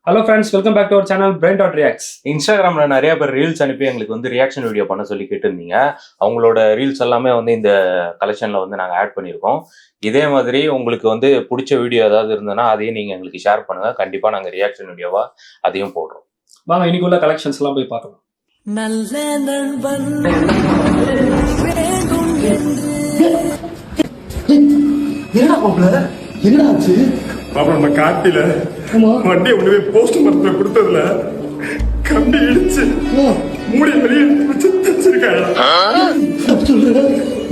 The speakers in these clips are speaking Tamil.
Hello friends, welcome back to our channel brain.reacts. இன்ஸ்டாகிராம்ல நிறைய பேர் ரீல்ஸ் அனுப்பி எங்களுக்கு வந்து ரியாக்ஷன் வீடியோ பண்ண சொல்லி கேட்டிருந்தீங்க. அவங்களோட ரீல்ஸ் எல்லாமே வந்து இந்த கலெக்ஷன்ல வந்து நாங்கள் ஆட் பண்ணியிருக்கோம். இதே மாதிரி உங்களுக்கு வந்து பிடிச்ச வீடியோ ஏதாவது இருந்ததுன்னா அதையும் நீங்க எங்களுக்கு ஷேர் பண்ணுங்க. கண்டிப்பா நாங்கள் ரியாக்ஷன் வீடியோவா அதையும் போடுறோம். வாங்க இன்னைக்குள்ள கலெக்ஷன்ஸ் எல்லாம் போய் பார்க்கலாம். நல்ல நண்பன் என்னடா மாப்பிள என்னடா ஆச்சு? நம்ம காட்டில வண்டியை ஒண்ணுமே போஸ்ட் மரத்துல கொடுத்ததுல கம்பி இடிச்சு மூடி வெளியே வச்சு தச்சிருக்காங்க. சொல்ற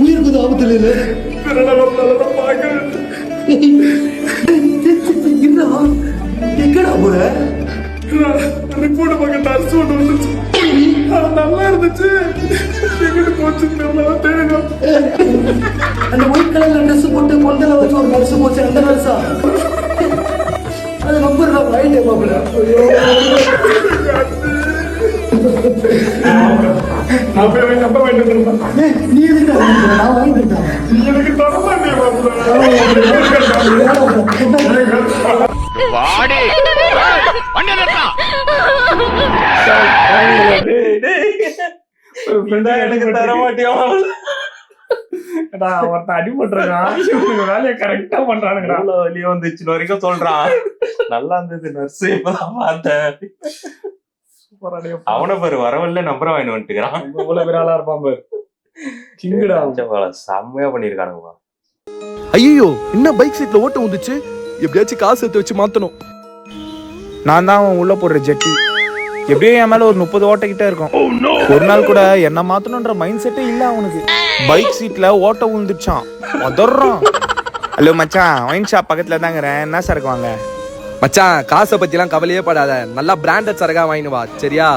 உயிருக்கு ஆபத்து இல்ல. எங்கடா போற? ரிப்போர்ட் பக்கம் நர்ஸ் ஒன்று வந்துச்சு. நல்லா இருந்துச்சு. எங்கிட்டு போச்சு தேடுங்க. அந்த ஒயிட் கலர்ல ட்ரெஸ் போட்டு கொண்டல வச்சு ஒரு நர்ஸ் போச்சு. அந்த நர்ஸா? அது நம்பர் நான் வாங்கிட்டே மாப்பிள. நான் போய் நம்ப வேண்டியது. நீ எதுக்கு நான் வாங்கிட்டேன். எனக்கு தர மாட்டேன் வாடி எனக்கு தர மாட்டியா? ஒருத்தன் அடிபட்டுறான், வேலையை கரெக்டா பண்றானுங்கடா. வெளியே வந்துச்சு வரைக்கும் சொல்றான். நல்லா இருந்தது நர்ஸ், இப்பதான் பார்த்தேன். அவனை பாரு வரவில்லை நம்பரை வாங்கி வந்துட்டுக்கிறான். இவ்வளவு பேர் ஆளா இருப்பான் பாரு. கிங்குடா செம்மையா பண்ணிருக்கானுங்க. ஐயோ, என்ன பைக் சீட்ல ஓட்ட வந்துச்சு. எப்படியாச்சும் காசு எடுத்து வச்சு மாத்தணும். நான் தான் அவன் உள்ள போடுற ஜெட்டி. எப்படியும் என் மேல ஒரு 30 ஓட்ட கிட்ட இருக்கும். ஒரு நாள் கூட என்ன மாத்தணும்ன்ற மைண்ட் செட்டே இல்ல அவனுக்கு. பைக் சீட்ல ஓட்ட விழுந்துச்சான். உதறான். ஹலோ மச்சான், ஒயின் ஷாப் பக்கத்துல தாங்கிறேன். என்ன சரக்கு வாங்க? மச்சான், காசை பத்தி எல்லாம் கவலையே படாத. நல்லா பிராண்டட் சரகா வாங்கினு வா, சரியா?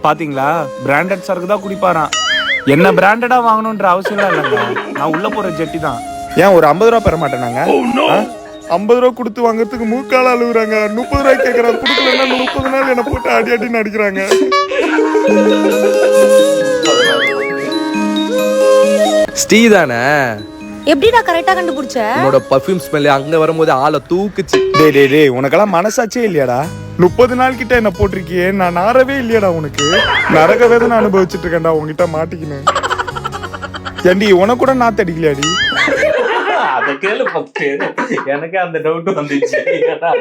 பாத்தீங்களா, பிராண்டட் சரக்கு தான் குடிப்பாரான். என்ன பிராண்டடா வாங்கணும்ன்ற அவசியம் இல்லைங்க. நான் உள்ள போற ஜெட்டி தான். ஏன் ஒரு 50 ரூபா பெற மாட்டேனாங்க? 50 ரூபா கொடுத்து வாங்குறதுக்கு மூக்கால அழுகுறாங்க. 30 ரூபாய் கேட்கறாங்க. கொடுக்கலன்னா 30 நாள் என்ன போட்டு அடி அடின்னு அடிக்கிறாங்க. ஸ்டீ தானே? எப்படிடா கரெக்டா கண்டுபிடிச்ச? உன்னோட பர்ஃபியூம் ஸ்மெல் அங்க வரும்போது ஆளை தூக்குச்சு. டேய் உனக்கெல்லாம் மனசாச்சே இல்லையாடா? 30 நாள் கிட்ட என்ன போட்டிருக்கியே. நான் நாரவே இல்லையாடா உனக்கு? நரக வேதனை அனுபவிச்சுட்டு இருக்கேன்டா உன்கிட்ட மாட்டிக்கினேன். ஏண்டி உனக்கு கூட நாத்து அடிக்கலையாடி? அத கேளு பத்து. எனக்கு அந்த டவுட் வந்துச்சு.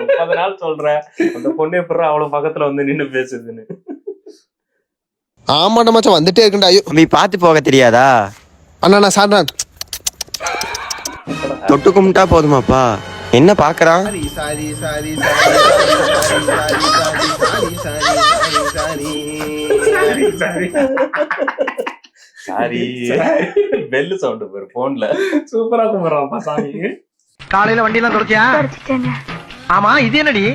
30 நாள் சொல்றேன், அந்த பொண்ணு எப்படி அவ்வளவு பக்கத்துல வந்து நின்னு பேசுதுன்னு. ஆமாடா மச்சான், வந்துட்டே இருக்குடா. ஐயோ, நீ பாத்து போக தெரியாதா? அண்ணா நான் சாப்பிட்றேன். தொட்டு கும்பிட்டா போதுமாப்பா? என்ன பாக்குறான்? சாரி, பெல் சவுண்ட் பாரு போன்ல. சூப்பரா கும்பிடுறான்ப்பா சாமி. காலையில வண்டி எல்லாம் தொடச்சியா? ஆமா, இது என்னடி?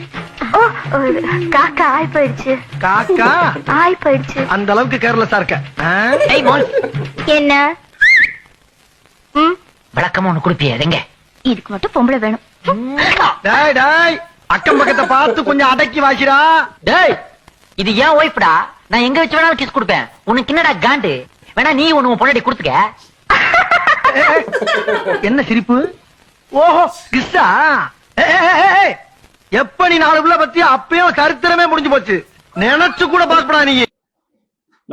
காக்கா ஆய் போயிடுச்சு. காக்கா ஆய் போயிடுச்சு. அந்த அளவுக்கு கேர்லெஸ்ஸா இருக்க. என்ன விளக்கமா ஒண்ணு குடுப்பியே எங்க? இதுக்கு மட்டும் பொம்பளை வேணும். டேய் அக்கம் பக்கத்தை பார்த்து கொஞ்சம் அடக்கி வாசிடா. டேய், இது ஏன் ஒய்ஃப்டா? நான் எங்க வச்சு வேணாலும் கிஸ் கொடுப்பேன். உனக்கு என்னடா காண்டு? வேணா நீ ஒண்ணு பொண்டாட்டி கொடுத்துக்க. என்ன சிரிப்பு? ஓஹோ, கிஸ்ஸா? எப்ப நீ 4 புள்ள பத்தி அப்பயும் சரித்திரமே முடிஞ்சு போச்சு. நினைச்சு கூட பாக்கப்படா நீ.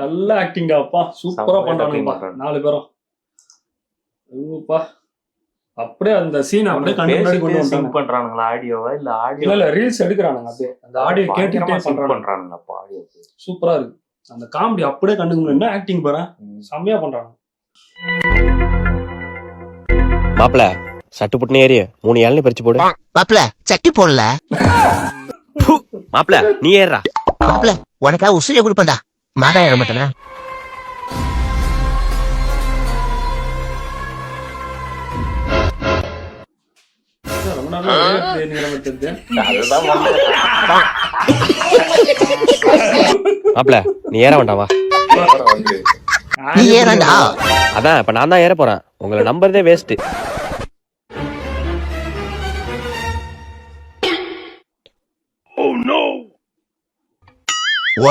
நல்ல ஆக்டிங்காப்பா, சூப்பரா பண்றானுங்கப்பா 4 பேரும். ஐயோப்பா, அப்படியே அந்த சீன் அப்படியே கண்டுபிடி கொண்டு வந்தாங்க. பண்றானுங்களா ஆடியோவா இல்ல ஆடியோ? இல்ல ரீல்ஸ் எடுக்கறானுங்க. அப்படியே அந்த ஆடியோ கேட்டுட்டே பண்றானுங்க. அப்ப ஆடியோ சூப்பரா இருக்கு. அந்த காமெடி அப்படியே கண்டுக்கணும். என்ன ஆக்டிங் பாரு, செம்மையா பண்றாங்க. மாப்பிள சட்டு புட்டுன்னு ஏறி 3 இளநீ பறிச்சு போடு. மாப்பிள சட்டி போடல. மாப்பிள நீ ஏறா. மாப்பிள உனக்கா உசுரிய கொடுப்பா. மாதா ஏற மாட்டேனா? ரொம்ப நாளா ஒரே நிக்கிற மாதிரி தெரியுது. மாப்பிள நீ ஏற வேண்டாம் வா. நீ ஏறடா. அதான் இப்ப நான் தான் ஏற போறேன். உங்களை நம்பறதே வேஸ்ட்.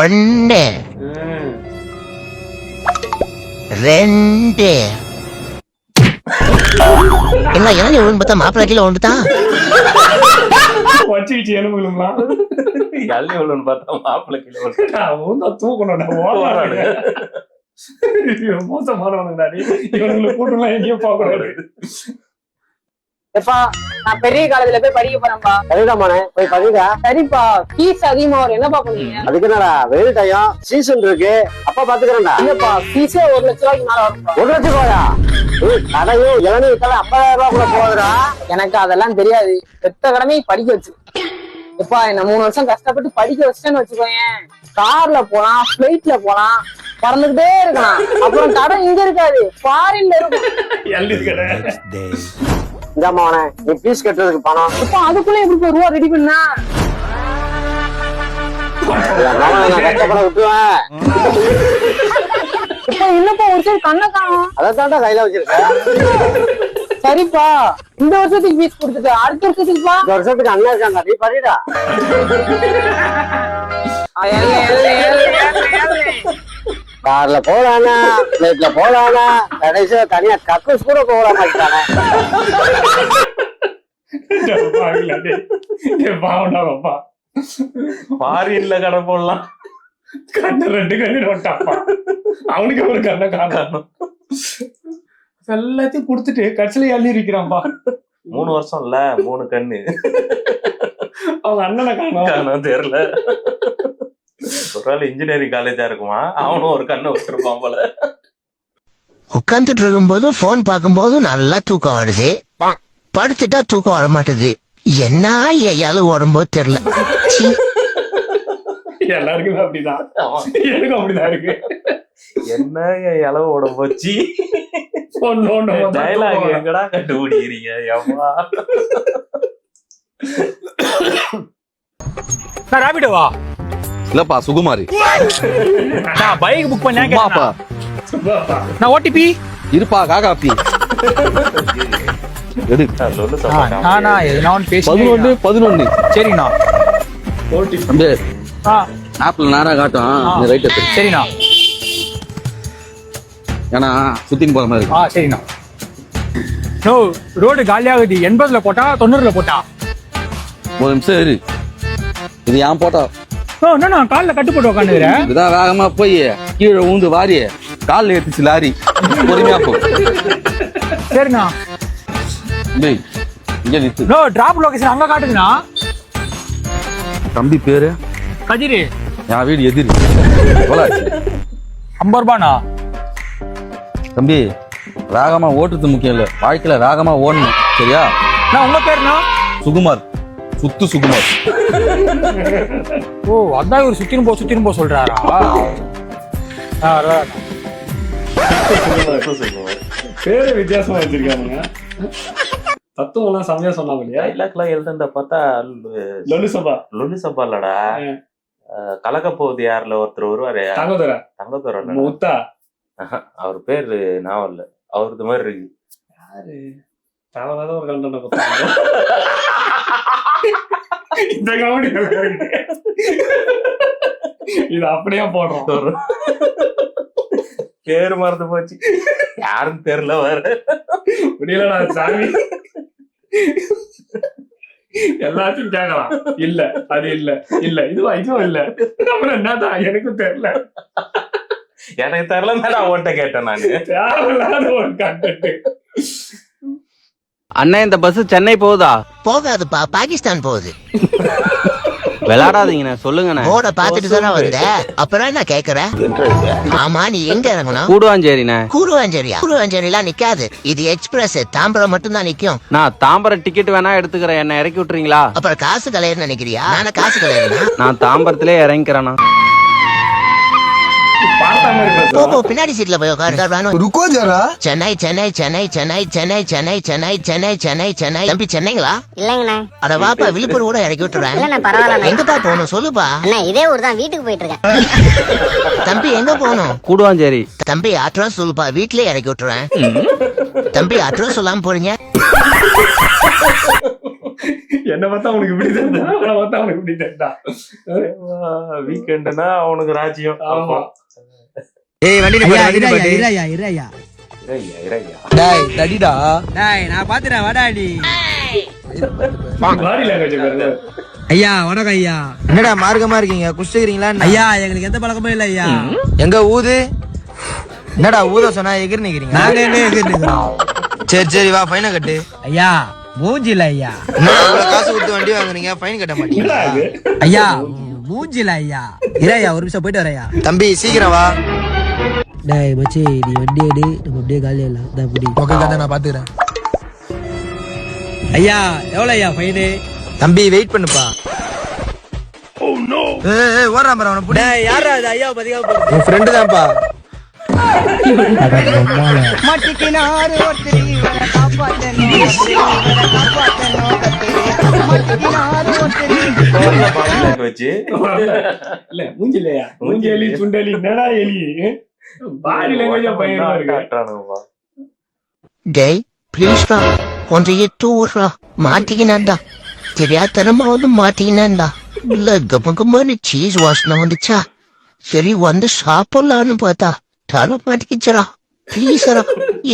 ஒன்னு 2 எல்லாம் இறங்கி விழுந்து பார்த்தா மாப்பிள்ளை கீழே வந்துட்டான். வச்சுக்கிச்சு எலும்புகளுங்களா? எள்ளி விழுன்னு பார்த்தா மாப்பிள்ளை கீழே விழுந்து. அவன் தான் தூக்கணும் ஓடுறானுங்க. மோசமானவனுங்க இவனுங்களை கூட்டலாம் எங்கேயும் போக கூடாது. எப்பா நான் பெரிய காலேஜ்ல போய் படிக்க போறேன்ப்பா. சரிடாமாண்ணே போய் படிக்கா. சரிப்பா ஃபீஸ் அதிகமா வரும், என்னப்பா பண்ணுவீங்க? அதுக்கு என்னடா வெயில் டைம் சீசன் இருக்கு, அப்பா பாத்துக்கிறேன்டா. இல்லப்பா ஃபீஸே 1 லட்சம் ரூபாய்க்கு மேல வரும். 1 லட்சம் ரூபாயா? கடையும் இளநீ வித்தால 50,000 ரூபாய் கூட போகுதுடா. எனக்கு அதெல்லாம் தெரியாது, பெத்த கடமை படிக்க வச்சு. எப்பா என்ன 3 வருஷம் கஷ்டப்பட்டு படிக்க வச்சுட்டேன்னு வச்சுக்கோங்க, கார்ல போலாம், பிளைட்ல போலாம், பறந்துகிட்டே இருக்கலாம். அப்புறம் கடை இங்க இருக்காது, ஃபாரின்ல இருக்கும். இந்தாமாவனே நீ ஃபீஸ் கட்டுறதுக்கு பணம். இப்ப அதுக்குள்ள எப்படி ரூபா ரெடி பண்ணா? கஷ்டப்பட விட்டுவேன். இப்ப என்னப்பா ஒரு சைடு கண்ணை காணும், அதான் கையில வச்சிருக்கேன். சரிப்பா இந்த வருஷத்துக்கு ஃபீஸ் கொடுத்துட்டு அடுத்த வருஷத்துக்குப்பா? இந்த வருஷத்துக்கு அண்ணா இருக்காங்க, நீ படிடா. கார்ல போறானா, பிளைட்ல போறானா, கடைசியா தனியா கக்கூஸ் கூட போகலாம் மாட்டானே. ஃபாரின்ல கடை போடலாம். கண்ணு 2 கண்ணு நோட்டாப்பா, அவனுக்கு ஒரு கண்ணை காணும். எல்லாத்தையும் கொடுத்துட்டு கடைசியில எள்ளி இருக்கிறான்பா. 3 வருஷம் இல்ல 3 கண்ணு. அவங்க அண்ணனை காணும் தெரியல. ஒரு இன்ஜினியரிங் காலேஜா இருக்குமா, அவனும் ஒரு கண்ணை விட்டுருப்பான் போல. உட்காந்துட்டு இருக்கும்போது போன் பார்க்கும்போது நல்லா தூக்கம் வருது, படுத்துட்டா தூக்கம் வர மாட்டேது. என்ன ஏயாலும் வரும்போது தெரியல. எல்லாருக்குமே அப்படிதான், எனக்கும் அப்படிதான் இருக்கு. என்ன இளவு ஓட போச்சு. டைலாக் எங்கடா கண்டுபிடிக்கிறீங்க? ராபிடோவா? இல்லப்பா சுகுமாரி. நான் பைக் புக் பண்ணேன். நான் ஓடிபி இருப்பா காகாப்பி எடு. சொல்லு நானா எதுனா ஒன்று பேசி 11 சரிண்ணா. தம்பி ஆப்பிள் நேரா காட்டும், நீ ரைட் எடுத்து. சரிண்ணா. ஏன்னா சுத்தின்னு போற மாதிரி இருக்கு. சரிண்ணா. No road காலியாகுது. 80ல போட்டா 90ல போட்டா? 1 நிமிஷம் இரு, இது ஏன் போட்டா? என்ன காலில் கட்டு போட்டு உட்காந்துக்கிறேன். இதுதான் வேகமா போய் கீழே ஊந்து வாரி காலில் ஏத்துச்சு லாரி. பொறுமையா போ. சரிண்ணா. இங்க நித்து. நோ டிராப் லொகேஷன் அங்க காட்டுதுண்ணா. தம்பி பேரு கதிரு. என் வீடு எதிரி. 50 ரூபாண்ணா. தம்பி வேகமா ஓட்டுறது முக்கியம் இல்ல, வாழ்க்கையில வேகமா ஓடணும், சரியா? நான் உங்க பேருண்ணா? சுகுமார், சுத்து சுகுமார். ஓ அதான் இவர் சுத்தின்னு போ சொல்றாரா? பேரு வித்தியாசமா வச்சிருக்கானுங்க. தத்துவம் செம்மையா சொன்னாங்க இல்லையா? டைலாக்லாம் எழுதுறத பார்த்தா லொல்லு சபா இல்லடா, கலக்க போகுது யாருல ஒருத்தர் வருவாரு, தங்கதுரை முத்தா. அவர் பேரு நான் இல்ல, அவருக்கு மாதிரி இருக்கு. யாரு தேவையில்லாத ஒரு கண்டன கொடுத்தாங்க. இந்த காமெடி இது அப்படியே போடுறோம். பேரு மறந்து போச்சு, யாரும் தெரியல. வேற முடியலடா சாமி, எல்லாத்தையும் கேட்கலாம். இல்ல அது இல்ல இல்ல இதுவா இதுவும் இல்ல, அப்புறம் என்னதான் எனக்கும் தெரியல. எனக்கு தெரியல ஓட்ட கேட்டேன் நானு. தேவையில்லாத ஒரு கண்டென்ட். அண்ணா இந்த பஸ் சென்னை போகுதா? போகாதுப்பா, பாகிஸ்தான் போகுது. விளையாடாதீங்கண்ணா, சொல்லுங்கண்ணா. போட பாத்துட்டு தானே வந்த, அப்புறம் என்ன கேக்குறேன்? ஆமா நீ எங்க இறங்கணும்? கூடுவாஞ்சேரிண்ணே. கூடுவாஞ்சேரிலாம் நிக்காது, இது எக்ஸ்பிரஸ், தாம்பரம் மட்டும் தான் நிக்கும். நான் தாம்பரம் டிக்கெட் வேணா எடுத்துக்கிறேன், என்ன இறக்கி விட்டுறீங்களா? அப்புறம் காசு கலையர்னு நினைக்கிறியா? நானே காசு கலையர்னா? நான் தாம்பரத்திலே இறங்கிக்கிறேண்ணா. பின்னாடி சீட்ல போய் உட்காரு. ருக்கோ ஜரா. சென்னை சென்னை சென்னை சென்னை சென்னை சென்னை சென்னை சென்னை சென்னை சென்னை. தம்பி சென்னைங்களா? இல்லங்கண்ணா. அட வாப்பா, விழுப்புரம் கூட இறக்கி விட்டுறேன். பரவாயில்ல. எங்கப்பா போகணும் சொல்லுப்பா. இதே ஊர் தான், வீட்டுக்கு போயிட்டு இருக்கேன். தம்பி எங்க போகணும்? கூடுவாஞ்சேரி. தம்பி அட்ரஸ் சொல்லுப்பா, வீட்லயே இறக்கி விட்டுறேன். தம்பி அட்ரஸ் சொல்லாம போறீங்க. என்ன பார்த்தா அவனுக்கு இப்படி தெரிஞ்சா, அவனை பார்த்தா அவனுக்கு இப்படி தெரிஞ்சா. வீக்கெண்டுனா அவனுக்கு ராஜ்யம். ஆமா. ஏய் வண்டில இறையா டேய் தடிடா. நான் பாத்துறேன், வாடாடி. பாடி லாங்குவேஜ் பாருங்க. ஐயா வணக்கம் ஐயா. என்னடா மார்க்கமா இருக்கீங்க, குடிச்சுக்கிறீங்களா? ஐயா எங்களுக்கு எந்த பழக்கமும் இல்ல ஐயா. எங்க ஊது? என்னடா ஊத சொன்னா எகிர் நிக்கிறீங்க? நாங்க என்ன எதிர்க்கிறோம்? சரி வா, ஃபைனை கட்டு. ஐயா மூஞ்சில ஐயா. என்னடா இவ்வளவு காசு கொடுத்து வண்டி வாங்குறீங்க, ஃபைன் கட்ட மாட்டீங்களா? ஐயா மூஞ்சில ஐயா. ஐயா ஒரு நிமிஷம் போயிட்டு வரேன். தம்பி சீக்கிரம் வா. டேய் மச்சி நீ வண்டி எடு, நம்ம அப்படியே காலையில எல்லாம் தான் அப்படி. ஓகே கதை நான் பாத்துக்கிறேன். ஐயா எவ்வளவு ஐயா ஃபைனு? தம்பி வெயிட் பண்ணுப்பா. ஓடுறான் பாரு அவனை. டேய் யாரா அது? ஐயா பதிகா போடு. உன் ஃப்ரெண்டு தான்ப்பா. மட்டிக்கினாரு ஒருத்தரி இவரை காப்பாத்தணும், இவரை காப்பாத்தணும் மட்டிக்கினாரு ஒருத்தரி. வச்சு இல்ல மூஞ்சிலையா, மூஞ்சி எலி சுண்டலி என்னடா எலி பாடி லாங்குவேஜ் பயங்கரமா இருக்கு. காட்டுறானுங்கப்பா. டேய் ப்ளீஸ்டா கொஞ்சம் எட்டுறா, மாட்டிக்கினான்டா, தெரியாதனமா வந்து மாட்டிக்கினான்டா. இல்ல கமகமான சீஸ் வாசனை வந்துச்சா, சரி வந்து சாப்பிடலான்னு பார்த்தா தலை மாட்டிக்கிச்சரா. ப்ளீஸ்ரா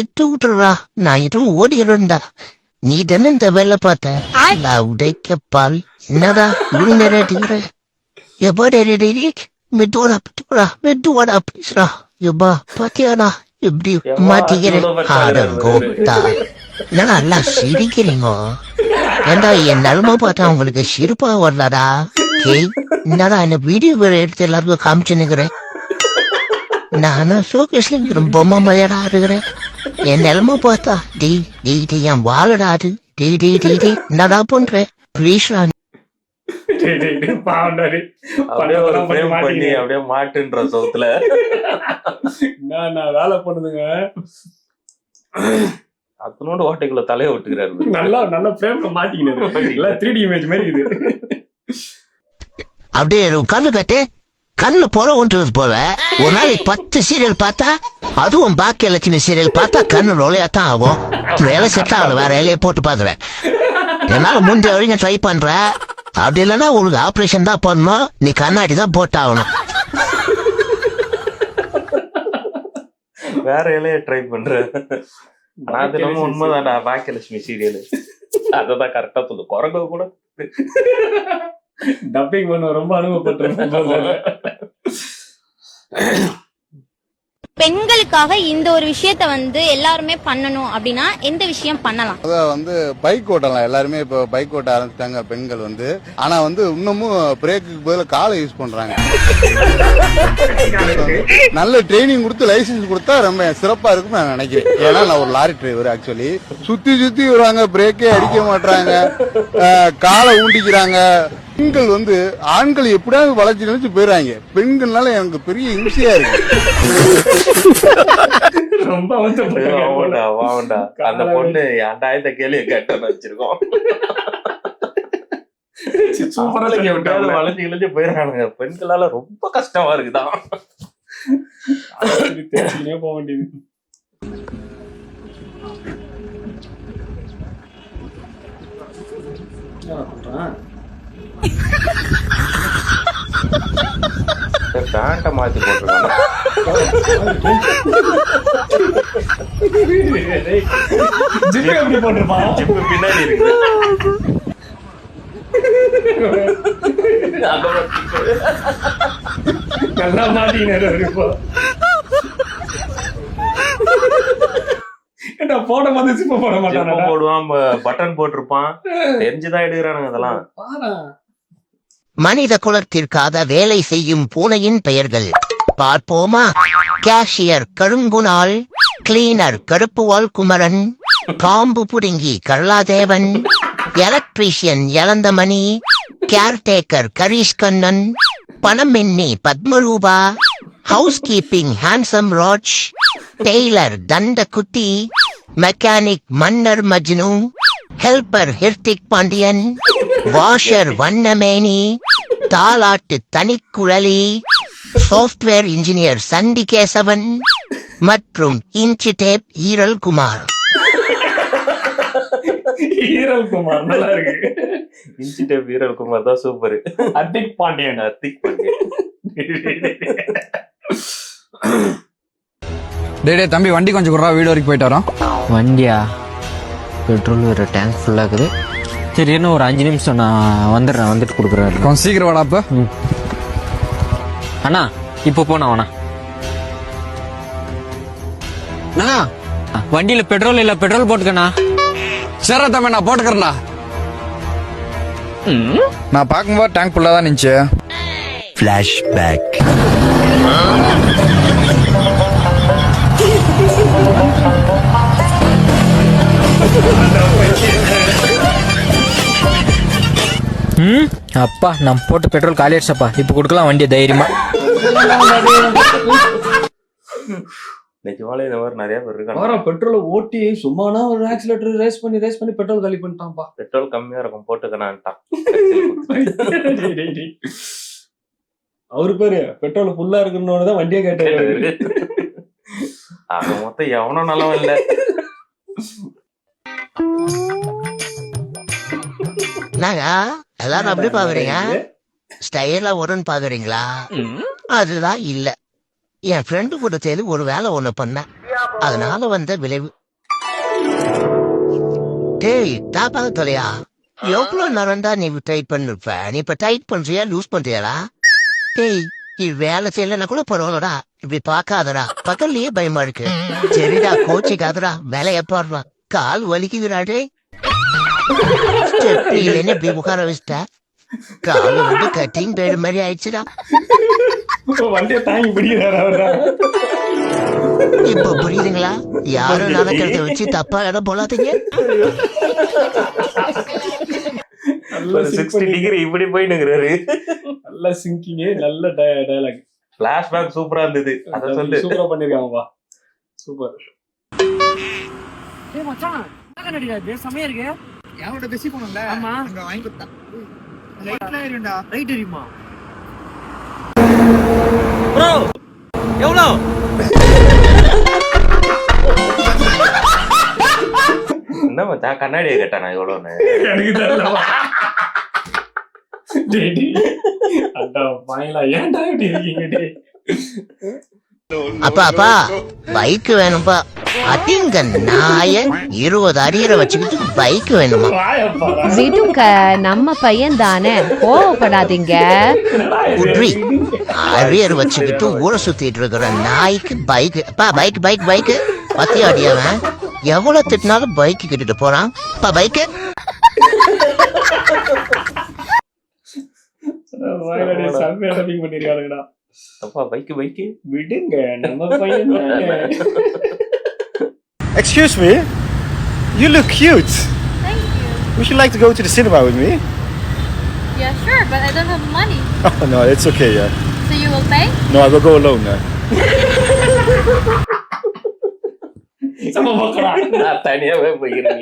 எட்டு விட்டுறா, நான் எதுவும் ஓடிடுறேன்டா. நீ தானே இந்த வேலை பார்த்த உடைக்கப்பால். என்னடா இவங்க நேரடிக்கிற? எப்பா டேடி மெதுவாடா பட்டுறா, மெதுவாடா ப்ளீஸ்ரா. எப்பா பாத்தியாடா எப்படி மாட்டிக்கிறேன். கோட்டா என்னடா எல்லாம் சிரிக்கிறீங்க? ஏண்டா என் நிலமை பார்த்தா உங்களுக்கு சிரிப்பா வரலாடா? என்னடா என்ன வீடியோ எடுத்து எல்லாருக்கும் காமிச்சுன்னுக்கிறேன். நானும் ஷோகேஸ்ல இருக்கிற பொம்மை மலையாடா இருக்கிறேன். என் நிலமை பார்த்தா D D T N வாழடாது. D D D D என்னடா பண்றேன்? ப்ளீஸ்ரா. பாவண்டாரு அப்படியே ஒரு frame பண்ணி அப்படியே மாட்டுன்ற சவுத்துல நான் வேலை பண்ணுதுங்க. அத்தனோட ஓட்டைக்குள்ள தலையை விட்டுக்கிறாரு. நல்லா நல்ல ஃப்ரேம்ல மாட்டிக்கினது 3D இமேஜ் மாதிரி இருக்குது. அப்படியே கண்ணு கட்டு, கண்ணு போல ஒன்றது போல. ஒரு நாளைக்கு 10 சீரியல் பார்த்தா, அதுவும் பாக்கி லட்சுமி சீரியல் பார்த்தா கண்ணு ரொலையாத்தான் ஆகும். வேலை செட் ஆகல, வேற வேலையை போட்டு பாக்குறேன். என்னால முடிஞ்ச வரைக்கும் ட்ரை பண்றேன். அப்படி இல்லைன்னா உங்களுக்கு ஆபரேஷன் தான் பண்ணணும், நீ கண்ணாடி தான் போட்டாகணும். வேற வேலையை ட்ரை பண்றேன். அது நம்ம உண்மைதான்டா. பாக்கியலட்சுமி சீரியல் அததான் கரெக்டா சொல்லு. குரங்கு கூட டப்பிங் பண்ண ரொம்ப அனுபவப்பட்டிருக்கேன். பெண்களுக்காக இந்த ஒரு விஷயத்த வந்து எல்லாருமே பண்ணணும் அப்படின்னா எந்த விஷயம் பண்ணலாம்? வந்து பைக் ஓட்டலாம். எல்லாருமே இப்போ பைக் ஓட்ட ஆரம்பிச்சிட்டாங்க பெண்கள் வந்து. ஆனா வந்து இன்னமும் பிரேக்குக்கு பதிலா காலை யூஸ் பண்றாங்க. நல்ல ட்ரைனிங் கொடுத்து லைசன்ஸ் கொடுத்தா ரொம்ப சிறப்பா இருக்கும்னு நான் நினைக்கிறேன். ஏன்னா நான் ஒரு லாரி டிரைவர். ஆக்சுவலி சுத்தி வருவாங்க, பிரேக்கே அடிக்க மாட்டாங்க, காலை ஊண்டிக்கிறாங்க. பெண்கள் வந்து ஆண்கள் எப்படியாவது வளர்ச்சி நினைச்சு போயிடுறாங்க. பெண்கள்னால எனக்கு பெரிய இம்சையா இருக்கு. ரொம்ப அந்த பொண்ணு ஏன்டா இந்த கேள்வியை கேட்டோன்னு வச்சிருக்கோம். வளைஞ்சு கிழிஞ்சு போயிடறானுங்க. பெண்களால ரொம்ப கஷ்டமா இருக்குதான். போக வேண்டியது. பேண்ட மாத்தி போட்டுருக்காங்க. ஜிப்பு பின்னாடி இருக்கு. நல்லா மாட்டினாரு இப்போ. போட போது ஜிப்பு போட மாட்டான், போடுவான், பட்டன் போட்டிருப்பான். தெரிஞ்சுதான் எடுக்கிறானுங்க அதெல்லாம். மனித குலத்திற்காக வேலை செய்யும் பூனையின் பெயர்கள் பார்ப்போமா? கேஷியர் கருங்குணாள், கிளீனர் கருப்புவால் குமரன், காம்பு புடுங்கி கருளாதேவன், எலக்ட்ரீஷியன் இளந்தமணி, கேர்டேக்கர் கரீஷ் கண்ணன், பணமெண்ணி Padmarupa, house keeping handsome Raj, tailor Thandakutti, mechanic மன்னர் மஜ்னு, ஹெல்பர் ஹிர்திக் பாண்டியன், வாஷர் வண்ணமேனி, தாலாட்டு தனிக்குழலி, சாஃப்ட்வேர் இன்ஜினியர் சண்டி கேசவன் மற்றும் இன்ச்சி டேப் ஈரல் குமார். ஈரல் குமார் நல்லா இருக்கு. இன்ச்சி டேப் ஈரல் குமார் தான் சூப்பர். ஹர்திக் பாண்டியன். டேய் தம்பி வண்டி கொஞ்சம் குறா, வீடு வரைக்கும் போயிட்டு வரோம். வண்டியா? பெட்ரோல் வேற டேங்க் ஃபுல்லா இருக்குது. சரி என்ன ஒரு 5 நிமிஷம் நான் வந்துடுறேன், வந்துட்டு கொடுக்குறேன். கொஞ்சம் சீக்கிரம் வாடா அப்ப. அண்ணா இப்போ போனா வேணா. அண்ணா வண்டியில பெட்ரோல் இல்ல, பெட்ரோல் போட்டுக்கண்ணா. சரி தம்பி நான் போட்டுக்கிறேன்டா. நான் பார்க்கும்போது டேங்க் ஃபுல்லா தான் நின்னுச்சு. ஃபிளாஷ்பேக். அப்பா நான் போட்டு பெட்ரோல் காலி ஆயிடுச்சப்பா. இப்போ கொடுக்கலாம் வண்டியை தைரியமா. நிஜமாலே இந்த மாதிரி நிறைய பேர் இருக்காங்க. வர பெட்ரோலை ஓட்டி சும்மானா ஒரு ஆக்சிலேட்டர் ரேஸ் பண்ணி பெட்ரோல் காலி பண்ணிட்டான்ப்பா. பெட்ரோல் கம்மியா இருக்கும் போட்டுக்கணான்ட்டான். அவரு பேரு பெட்ரோல் ஃபுல்லா இருக்குன்னு தான் வண்டியை கேட்டாரு. ஆக மொத்தம் எவனும் நல்லவன் இல்ல. நாங்க எல்லாரும் அப்படி பாக்குறீங்க, ஸ்டைலா வரும்னு பாக்குறீங்களா? அதுதான் இல்ல. என் ஃப்ரெண்டு கூட சேர்ந்து ஒரு வேலை ஒண்ணு பண்ண, அதனால வந்த விளைவு. டேய் தாப்பா தொலையா, எவ்வளவு நேரம் தான் நீ டைட் பண்ணிருப்ப? நீ இப்ப டைட் பண்றியா லூஸ் பண்றியாடா? டேய் நீ வேலை செய்யலன்னா கூட பரவாயில்லடா, இப்படி பாக்காதடா, பக்கத்துலயே பயமா இருக்கு. சரிடா கோச்சிக்காதடா, வேலைய பாடுறா, கால் வலிக்குதுடா. டேய் இல்லைன்னு இப்படி உட்கார வச்சுட்டா, கால் வந்து கட்டிங் பேடு மாதிரி ஆயிடுச்சுடா. வண்டியை தாங்கி பிடிக்கிறாரா? இப்ப புரியுதுங்களா? யாரும் நடக்கிறத வச்சு தப்பா இடம் போலாதீங்க. 60 டிகிரி இப்படி போயினுங்கிறாரு. நல்ல சிங்கிங், நல்ல டயலாக். பிளாஷ்பேக் சூப்பரா இருந்தது. அத சொல்லு. சூப்பரா பண்ணிருக்காங்கப்பா. சூப்பர். ஏய் மச்சான், என்ன கண்ணடிடா இது? செமையா இருக்கு. யாரோட பேசி போனல? ஆமா, அங்க வாங்கி கொடுத்தா. ரைட்ல ஏறிண்டா. ரைட் ஏறிமா? ப்ரோ எவ்வளோ? என்ன மச்சான் கண்ணாடியை கேட்டானா எவ்வளோன்னு? எனக்கு தெரியலப்பா. அடா பாயலா, ஏன்டா இப்படி இருக்கீங்க? டேய் அப்பா பைக் வேணும்பா. அட்டிங்க நாய 20 அரியரை வச்சுக்கிட்டு பைக் வேணுமா? விடுங்க, நம்ம பையன் தானே, கோவப்படாதீங்க. குட்ரி அரியர் வச்சுக்கிட்டு ஊரை சுத்திட்டு இருக்கிற நாய்க்கு பைக். பைக் பைக் பைக் பத்தியா அடியாவன்? எவ்வளவு திட்டினாலும் பைக் கிட்டுட்டு போறான். பைக்கு செம்மையா டப்பிங் பண்ணிருக்கானுங்கடா. அப்பா பைக்கு விடுங்க, நம்ம பையன் தானே. Excuse me, you look cute. Thank you. Would you like to go to the cinema with me? Yeah, sure, but I don't have money. Oh no, it's okay. Yeah. So you will pay? No, I will go alone now. நான் தனியாவே போய்க்கிறேன்.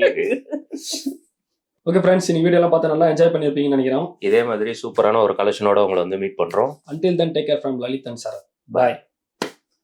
ஓகே ஃப்ரெண்ட்ஸ், இந்த வீடியோ எல்லாம் பார்த்து நல்லா என்ஜாய் பண்ணியிருப்பீங்கன்னு நினைக்கிறோம். இதே மாதிரி சூப்பரான ஒரு கலெக்ஷனோட உங்களை வந்து மீட் பண்றோம். Until then, take care from Lalit and Sarath. Bye.